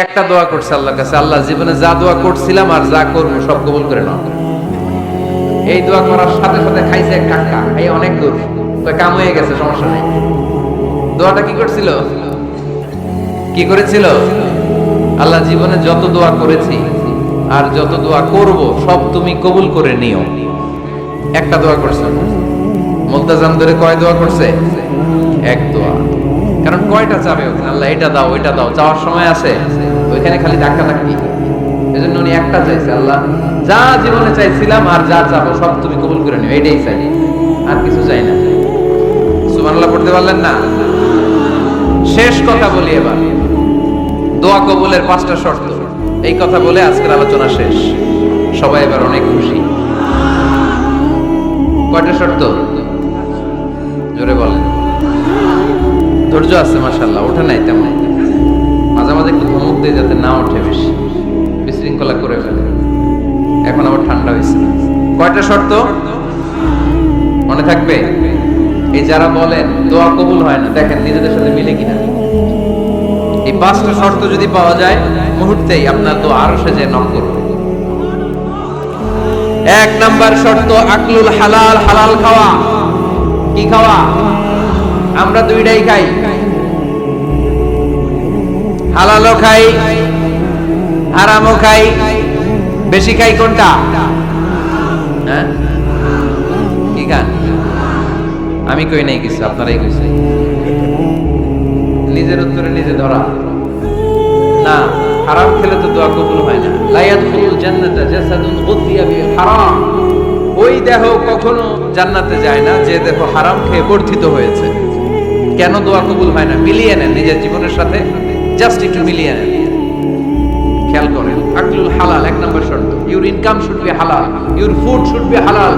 একটা দোয়া করছে আল্লাহর কাছে, আল্লাহ জীবনে যা দোয়া করছিলাম আর যা করবো সব কবুল করে নাও। এই দোয়া করার সাথে সাথে খাইছে এক টাকা, এই অনেক দূর কাম হয়ে গেছে, সমস্যা নেই। দোয়াটা কি করছিল, কি করেছিল? আল্লাহ জীবনে যত দোয়া করেছি আর যত দোয়া করব সব তুমি কবুল করে নিও। একটা দোয়া করছে, মুলতাজাম ধরে কয় দোয়া করছে? এক দোয়া। কারণ কয়টা চাবে ওখানে, আল্লাহ এটা দাও ওইটা দাও, চাওয়ার সময় আছে ওইখানে খালি ধাক্কা ধাক্কি। এজন্য উনি একটা চাইছে, আল্লাহ যা জীবনে চাইছিলাম আর যা চাবো সব তুমি কবুল করে নিও, এটাই চাই, আর কিছু চাই না। সুবহানাল্লাহ পড়তে পারলেন না? শেষ কথা বলি এবার, দোয়া কবুলের 5টা শর্ত। এই কথা বলে আজকের আলোচনা শেষ। সবাই এবার অনেক খুশি। কয়টা শর্ত জোরে বলেন? ধৈর্য আছে মাশাআল্লাহ, ওঠে নাই তেমন, মাঝে মাঝে একটু ধমক দিয়ে যাতে না ওঠে, বেশি বিশৃঙ্খলা করে ফেলে। এখন আবার ঠান্ডা হয়েছে। কয়টা শর্ত মনে থাকবে? এই যারা বলেন দোয়া কবুল হয় না, দেখেন নিজেদের সাথে মিলে কিনা। এই 5টা শর্ত যদি পাওয়া যায় মুহূর্তেই আপনার দোয়া আরশে যে নক করবে। 1 নাম্বার শর্ত আকলুল হালাল, হালাল খাওয়া। কি খাওয়া? আমরা দুইটাই খাই, হালালও খাই হারামও খাই। বেশি খাই কোনটা? হ্যাঁ কি খান? আমি কই নাই কিছু, আপনারাই কইছে। নিজের উত্তরে নিজে ধরা না। হারাম খেলে তো দোয়া কবুল হয় না। লা ইয়াদখুলুল জান্নাতা জাসাদুন গুযিয়া বিল হারাম। ওই দেহ কখনো জান্নাতে যায় না যে দেহ হারাম খেয়ে বর্ধিত হয়েছে। কেন দোয়া কবুল হয় না? মিলিয়ে নেন নিজের জীবনের সাথে, জাস্ট একটু মিলিয়ে নেন, খেয়াল করেন। আকলুল হালাল 1 নম্বর শর্ত। ইউর ইনকাম শুড বি হালাল, ইউর ফুড শুড বি হালাল।